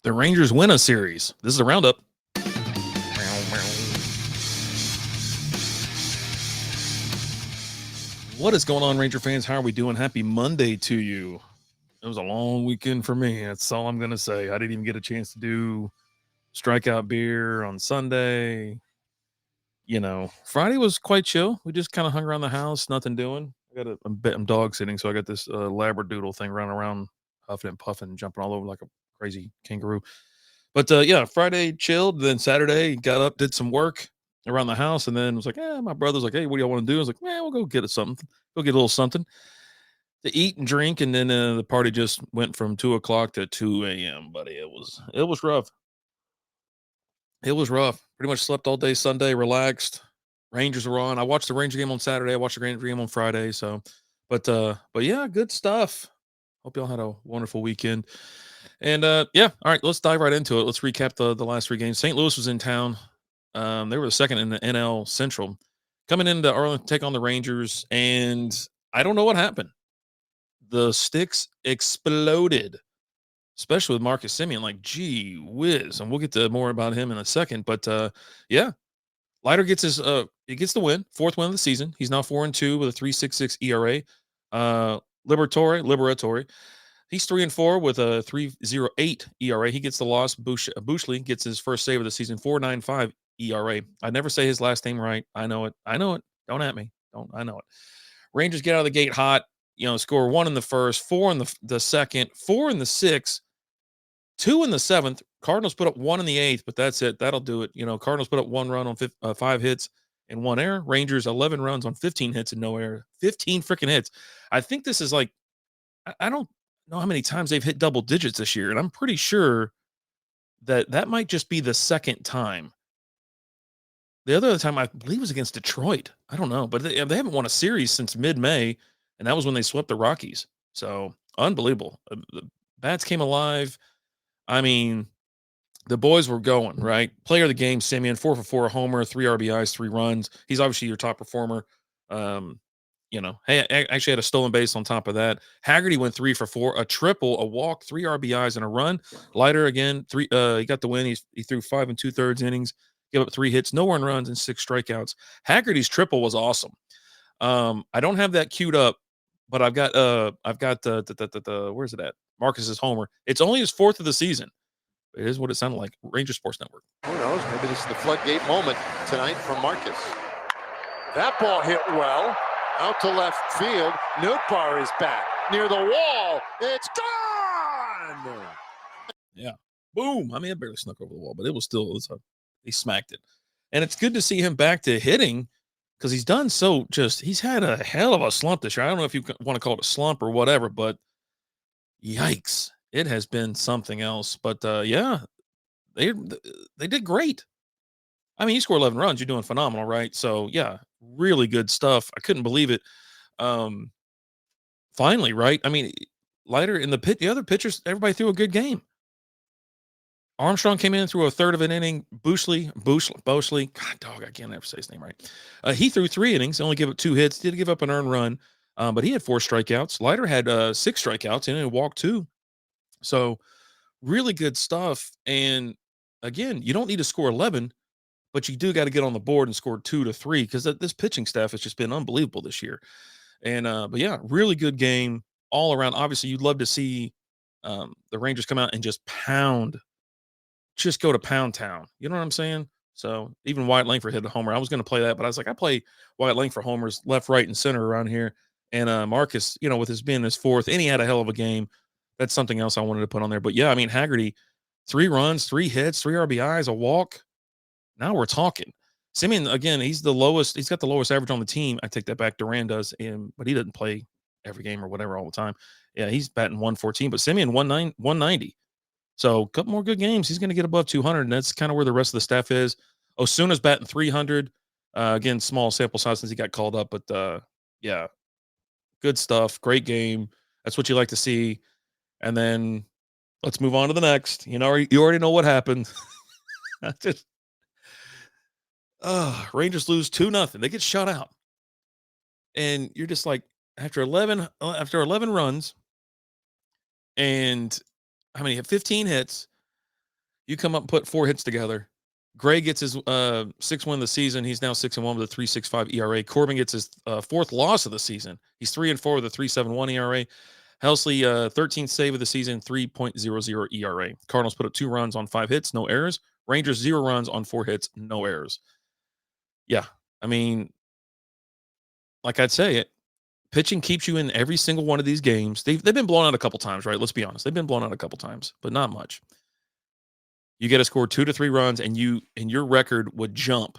The Rangers win a series. This is a roundup. What is going on, Ranger fans? How are we doing? Happy Monday to you. It was a long weekend for me. That's all I'm going to say. I didn't even get a chance to do strikeout beer on Sunday. Friday was quite chill. We just kind of hung around the house, nothing doing. I'm dog sitting, so I got this Labradoodle thing running around, huffing and puffing, jumping all over like a crazy kangaroo. But yeah, Friday chilled. Then Saturday got up, did some work around the house, and then was like, my brother's like, hey, what do y'all want to do? I was like, we'll go get something. Go get a little something to eat and drink. And then the party just went from 2 o'clock to 2 a.m. Buddy, it was rough. It was rough. Pretty much slept all day Sunday, relaxed. Rangers were on. I watched the Ranger game on Saturday. I watched the Ranger game on Friday. So, but yeah, good stuff. Hope y'all had a wonderful weekend. And yeah, all right, let's dive right into it. Let's recap the last three games. St. Louis was in town. They were the second in the NL Central, coming into Arlington to take on the Rangers, and I don't know what happened. The sticks exploded, especially with Marcus Semien. Like, gee whiz, and we'll get to more about him in a second. But yeah, Leiter gets he gets the win, fourth win of the season. He's now 4-2 with a 3.66 ERA. Liberatore. He's 3-4 with a 3.08 ERA. He gets the loss. Bushley gets his first save of the season, 4.95 ERA. I never say his last name right. I know it. Don't at me. I know it. Rangers get out of the gate hot. Score 1 in the first, 4 in the second, 4 in the sixth, 2 in the seventh. Cardinals put up 1 in the eighth, but that's it. That'll do it. Cardinals put up 1 run on 5 hits and 1 error. Rangers 11 runs on 15 hits and no error. 15 freaking hits. I think this is like, I don't know how many times they've hit double digits this year, and I'm pretty sure that might just be the second time. The other time I believe was against Detroit. I don't know, but they haven't won a series since mid-May, and that was when they swept the Rockies. So unbelievable. The bats came alive. I mean, the boys were going, right? Player of the game, Semien, 4 for 4, a homer, 3 RBIs, 3 runs. He's obviously your top performer. Hey, I actually had a stolen base on top of that. Haggerty went 3 for 4, a triple, a walk, 3 RBIs, and a run. Leiter again, 3. He got the win. He threw 5 2/3 innings, gave up 3 hits, no earned runs, and 6 strikeouts. Haggerty's triple was awesome. I don't have that queued up, but I've got the where's it at? Marcus's homer. It's only his 4th of the season. It is what it sounded like. Ranger Sports Network. Who knows? Maybe this is the floodgate moment tonight from Marcus. That ball hit well. Out to left field. Nootbaar is back. Near the wall. It's gone! Yeah. Boom. I mean, it barely snuck over the wall, but he smacked it. And it's good to see him back to hitting because he's had a hell of a slump this year. I don't know if you want to call it a slump or whatever, but yikes. It has been something else. But yeah, they did great. I mean, you score 11 runs, you're doing phenomenal, right? So yeah, really good stuff. I couldn't believe it. Finally, right? I mean, Leiter in the other pitchers, everybody threw a good game. Armstrong came in through a third of an inning. Bushley, God dog, I can't ever say his name right. He threw 3 innings, only gave up 2 hits, did give up an earned run, but he had 4 strikeouts. Leiter had 6 strikeouts and a walk 2. So really good stuff. And again, you don't need to score 11, but you do got to get on the board and score 2 to 3 because this pitching staff has just been unbelievable this year. And but yeah, really good game all around. Obviously, you'd love to see the Rangers come out and just go to pound town. You know what I'm saying? So even Wyatt Langford hit a homer. I was going to play that, but I was like, I play Wyatt Langford homers left, right, and center around here. And Marcus, with his being his 4th, and he had a hell of a game. That's something else I wanted to put on there. But yeah, I mean, Haggerty, 3 runs, 3 hits, 3 RBIs, a walk. Now we're talking. Semien, again, he's the lowest. He's got the lowest average on the team. I take that back. Duran does, but he doesn't play every game or whatever all the time. Yeah, he's batting 114, but Semien 190. So a couple more good games. He's going to get above 200, and that's kind of where the rest of the staff is. Osuna's batting 300. Again, small sample size since he got called up, but yeah, good stuff. Great game. That's what you like to see. And then let's move on to the next. You already know what happened. Rangers lose 2-0. They get shut out. And you're just like, after 11 runs and how many? 15 hits, You come up and put 4 hits together. Gray gets his 6th win of the season. He's now 6-1 with a 3.65 ERA. Corbin gets his 4th loss of the season. He's 3-4 with a 3.71 ERA. Helsley, 13th save of the season, 3.00 ERA. Cardinals put up 2 runs on 5 hits, no errors. Rangers 0 runs on 4 hits, no errors. Yeah, I mean, like I'd say it, pitching keeps you in every single one of these games. They've been blown out a couple times, right? Let's be honest. They've been blown out a couple times, but not much. You get to score 2 to 3 runs, and your record would jump,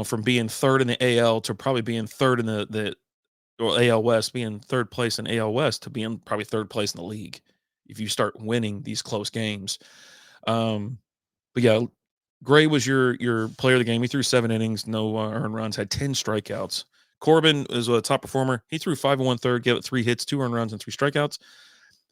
from being third in the AL to probably being third in the or AL West, being third place in AL West to being probably third place in the league if you start winning these close games. But yeah, Gray was your player of the game. He threw 7 innings, no earned runs, had 10 strikeouts. Corbin is a top performer. He threw 5 1/3, gave it 3 hits, 2 earned runs, and 3 strikeouts.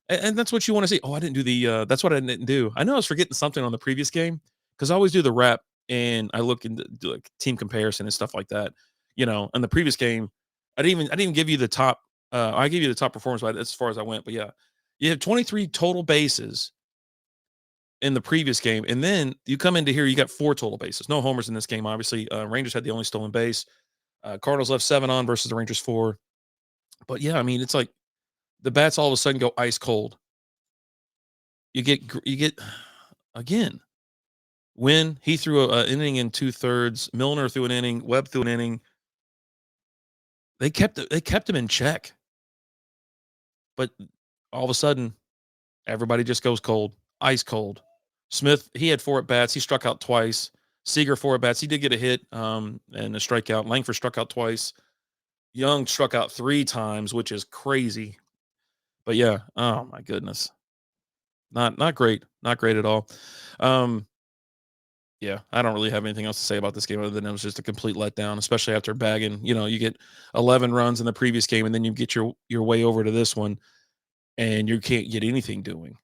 And that's what you want to see. Oh, I didn't do the. That's what I didn't do. I know I was forgetting something on the previous game because I always do the rep and I look into do like team comparison and stuff like that. In the previous game, I didn't even give you the top. I gave you the top performance as far as I went. But yeah, you have 23 total bases in the previous game, and then you come into here, you got 4 total bases. No homers in this game, obviously. Rangers had the only stolen base. Cardinals left 7 on versus the Rangers 4. But yeah, I mean, it's like the bats all of a sudden go ice cold. You get again. When he threw an inning in 2/3, Milner threw an inning, Webb threw an inning. They kept him in check, but all of a sudden, everybody just goes cold, ice cold. Smith, he had 4 at bats. He struck out twice. Seager 4 at bats. He did get a hit and a strikeout. Langford struck out twice. Young struck out 3 times, which is crazy. But yeah, oh my goodness, not great, not great at all. Yeah, I don't really have anything else to say about this game other than it was just a complete letdown, especially after bagging. You get 11 runs in the previous game, and then you get your way over to this one, and you can't get anything doing.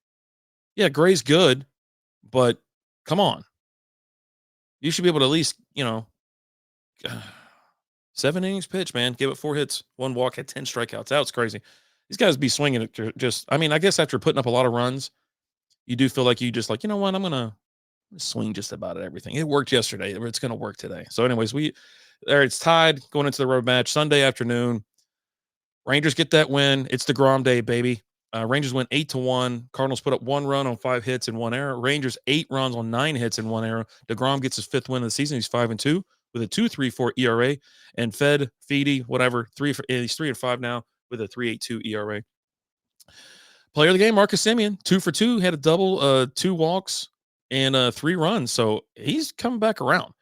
Yeah, Gray's good, but come on, you should be able to at least 7 innings pitch, man. Give it 4 hits, 1 walk, had 10 strikeouts. That was crazy. These guys be swinging it just. I mean, I guess after putting up a lot of runs, you do feel like you just like, you know what, I'm gonna swing just about everything. It worked yesterday. It's going to work today. So, anyways, it's tied going into the road match Sunday afternoon. Rangers get that win. It's DeGrom Day, baby. Rangers win 8-1. Cardinals put up 1 run on 5 hits and 1 error. Rangers 8 runs on 9 hits and 1 error. DeGrom gets his 5th win of the season. He's 5-2 with a 2.34 ERA. And Feedy, whatever, he's 3-5 now with a 3.82 ERA. Player of the game, Marcus Semien, 2 for 2, had a double, 2 walks, and 3 runs. So he's coming back around.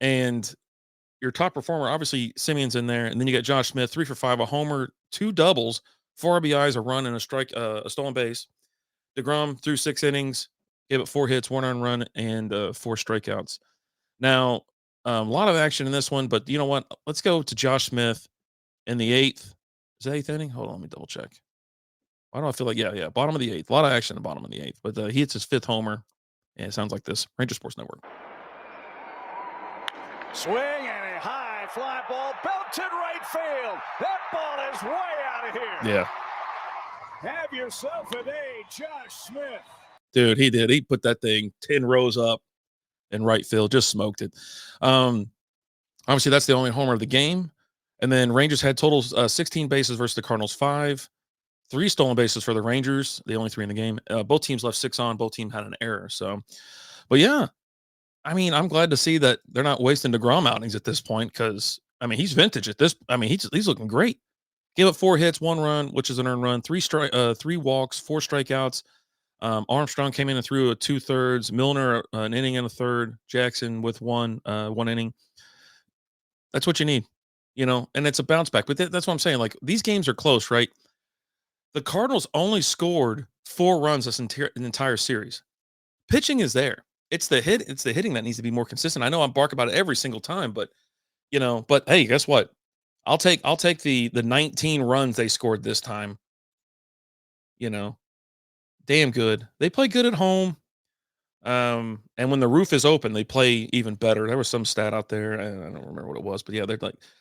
And your top performer, obviously, Simeon's in there. And then you got Josh Smith, 3 for 5, a homer, 2 doubles, 4 RBIs, a run, and a stolen base. DeGrom threw 6 innings, gave it 4 hits, 1 earned run, and 4 strikeouts. Now, a lot of action in this one, but you know what? Let's go to Josh Smith in the 8th. Is that 8th inning? Hold on, let me double check. Why do I feel like, yeah, bottom of the 8th. A lot of action in the bottom of the 8th. But he hits his 5th homer. And it sounds like this. Ranger Sports Network. Swing and a high fly ball belted right field. That ball is way out of here. Yeah. Have yourself a day, Josh Smith. Dude, he did. He put that thing 10 rows up in right field. Just smoked it. Obviously, that's the only homer of the game. And then Rangers had totals 16 bases versus the Cardinals 5. 3 stolen bases for the Rangers. The only 3 in the game. Both teams left 6 on. Both teams had an error. So, but yeah, I mean, I'm glad to see that they're not wasting DeGrom outings at this point because, I mean, he's vintage at this. I mean, he's looking great. Gave up 4 hits, 1 run, which is an earned run, 3 walks, 4 strikeouts. Armstrong came in and threw a 2/3. Milner an inning and a third. Jackson with 1 inning. That's what you need, and it's a bounce back. But that's what I'm saying. Like these games are close, right? The Cardinals only scored 4 runs this entire series. Pitching is there. It's the hitting that needs to be more consistent. I know I'm barking about it every single time, but but hey, guess what? I'll take the 19 runs they scored this time. Damn good. They play good at home. And when the roof is open, they play even better. There was some stat out there. I don't remember what it was, but yeah,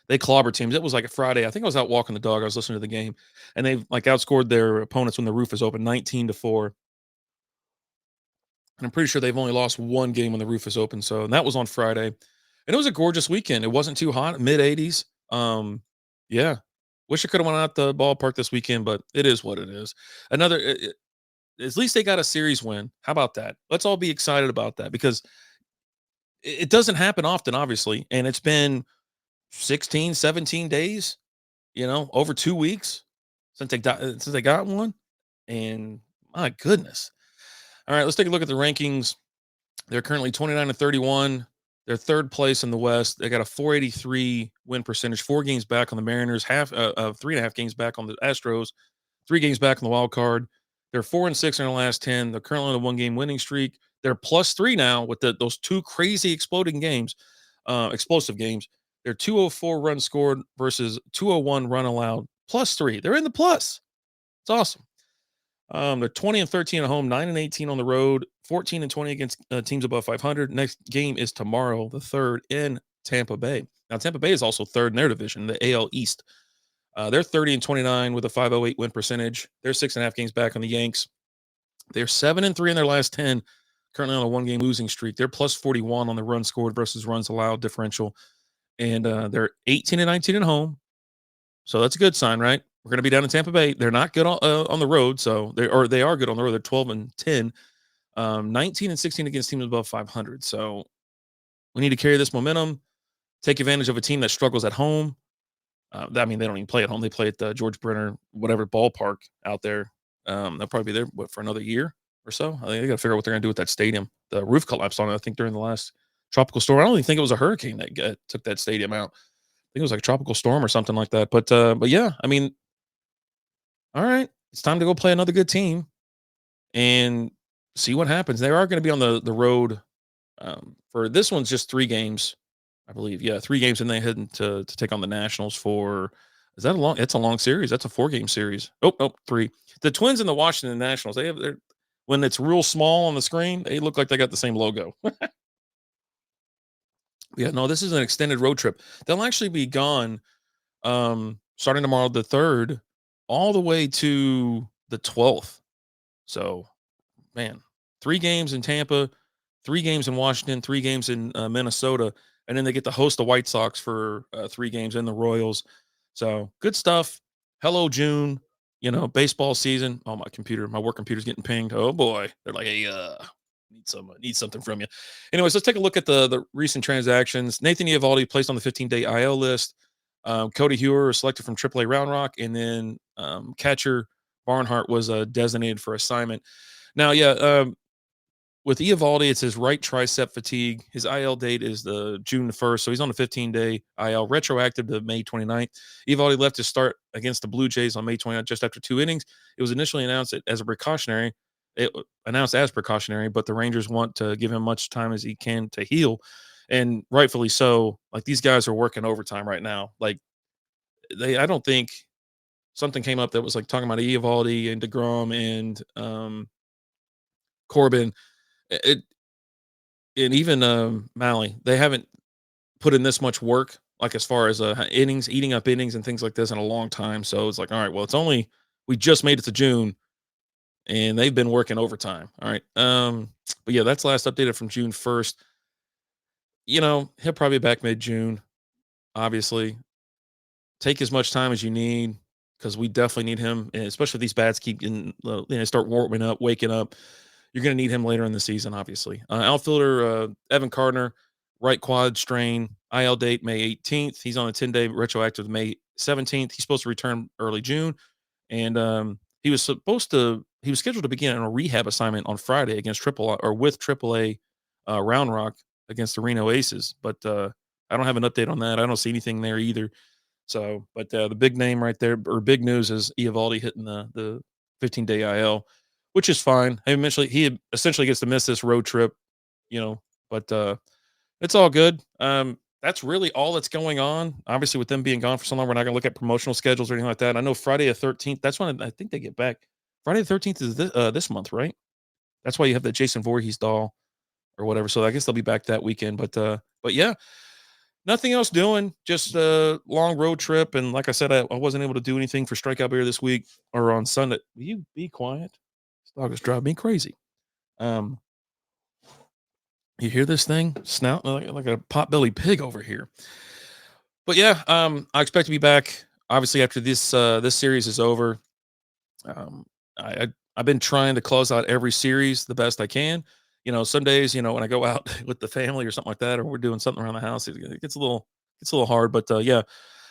they clobber teams. It was like a Friday. I think I was out walking the dog. I was listening to the game, and they outscored their opponents when the roof is open, 19-4. And I'm pretty sure they've only lost one game when the roof is open. So, and that was on Friday. And it was a gorgeous weekend. It wasn't too hot, mid 80s. Yeah. Wish I could have went out the ballpark this weekend, but it is what it is. Another, at least they got a series win. How about that? Let's all be excited about that because it doesn't happen often, obviously. And it's been 16, 17 days, over 2 weeks since they got one. And my goodness. All right, let's take a look at the rankings. They're currently 29 and 31. They're third place in the West. They got a 483 win percentage, 4 games back on the Mariners, 3.5 games back on the Astros, 3 games back on the wild card. They're 4-6 in their last 10. They're currently on a 1-game winning streak. They're +3 now with those 2 crazy explosive games. They're 204 runs scored versus 201 run allowed, +3. They're in the plus. It's awesome. They're 20 and 13 at home, 9 and 18 on the road, 14 and 20 against teams above 500. Next game is tomorrow, the 3rd in Tampa Bay. Now, Tampa Bay is also 3rd in their division, the AL East. They're 30 and 29 with a 508 win percentage. They're 6.5 games back on the Yanks. They're 7 and 3 in their last 10, currently on a 1-game losing streak. They're +41 on the runs scored versus runs allowed differential. And they're 18 and 19 at home. So that's a good sign, right? We're going to be down in Tampa Bay. They're not good on the road, so they are good on the road. They're 12 and 10, 19 and 16 against teams above 500. So we need to carry this momentum, take advantage of a team that struggles at home. They don't even play at home. They play at the George Brenner, whatever ballpark out there. They'll probably be there for another year or so. I think they got to figure out what they're going to do with that stadium. The roof collapsed on it, I think, during the last tropical storm. I don't even think it was a hurricane that took that stadium out. I think it was like a tropical storm or something like that. But yeah, all right, it's time to go play another good team and see what happens. They are going to be on the road for this one's just 3 games, I believe. Yeah, 3 games, and they heading to take on the Nationals for. Is that a long? It's a long series. That's a 4-game series. Oh, no, 3. The Twins and the Washington Nationals. They have their when it's real small on the screen, they look like they got the same logo. Yeah, no, this is an extended road trip. They'll actually be gone starting tomorrow, the 3rd, all the way to the 12th. So, man, 3 games in Tampa, 3 games in Washington, 3 games in Minnesota, and then they get to host the White Sox for 3 games and the Royals. So, good stuff. Hello, June. Baseball season. Oh, my work computer's getting pinged. Oh boy, they're like, hey, need something from you. Anyways, let's take a look at the recent transactions. Nathan Eovaldi placed on the 15-day IL list. Cody Hewer was selected from AAA Round Rock, and then catcher Barnhart was designated for assignment. Now, with Eovaldi, it's his right tricep fatigue. His IL date is the June 1st, so he's on a 15-day IL, retroactive to May 29th. Eovaldi left to start against the Blue Jays on May 29th, just after 2 innings. It was initially announced as precautionary, but the Rangers want to give him much time as he can to heal, and rightfully so. Like, these guys are working overtime right now. Like, I don't think something came up that was like talking about Eovaldi and DeGrom and Corbin. It and even Malley, they haven't put in this much work, like as far as innings, eating up innings and things like this in a long time. So it's like, all right, well, we just made it to June, and they've been working overtime. All right, but yeah, that's last updated from June 1st. He'll probably be back mid-June. Obviously, take as much time as you need because we definitely need him, and especially if these bats keep getting, start warming up, waking up. You're going to need him later in the season, obviously. Outfielder Evan Cardner, right quad strain, IL date May 18th. He's on a 10-day retroactive May 17th. He's supposed to return early June, and he was scheduled to begin a rehab assignment on Friday against AAA Round Rock against the Reno Aces. But I don't have an update on that. I don't see anything there either. So, but the big name right there, or big news, is Eovaldi hitting the 15-day IL, which is fine. He essentially gets to miss this road trip, but it's all good. That's really all that's going on. Obviously, with them being gone for so long, we're not going to look at promotional schedules or anything like that. I know Friday the 13th, that's when I think they get back. Friday the 13th is this month, right? That's why you have the Jason Voorhees doll or whatever. So I guess they'll be back that weekend. But yeah, nothing else doing, just a long road trip. And like I said, I wasn't able to do anything for Strikeout Beer this week or on Sunday. Will you be quiet? This dog is driving me crazy. You hear this thing snouting like a potbelly pig over here. But yeah, I expect to be back obviously after this series is over. Um, I've been trying to close out every series the best I can. Some days, when I go out with the family or something like that, or we're doing something around the house, it gets a little hard. But yeah,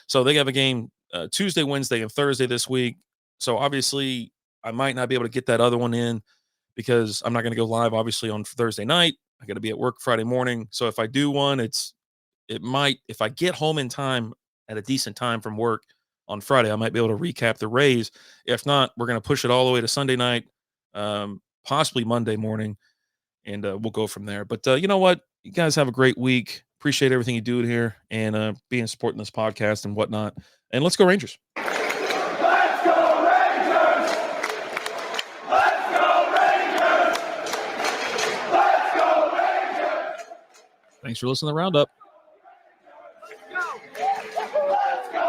so they have a game Tuesday, Wednesday, and Thursday this week. So obviously, I might not be able to get that other one in because I'm not going to go live obviously on Thursday night. I got to be at work Friday morning. So if I do one, it might, if I get home in time at a decent time from work on Friday, I might be able to recap the Rays. If not, we're going to push it all the way to Sunday night, possibly Monday morning, and we'll go from there. But you know what? You guys have a great week. Appreciate everything you do here and being supporting this podcast and whatnot. And let's go Rangers. Let's go Rangers! Let's go Rangers! Let's go Rangers! Thanks for listening to the Roundup.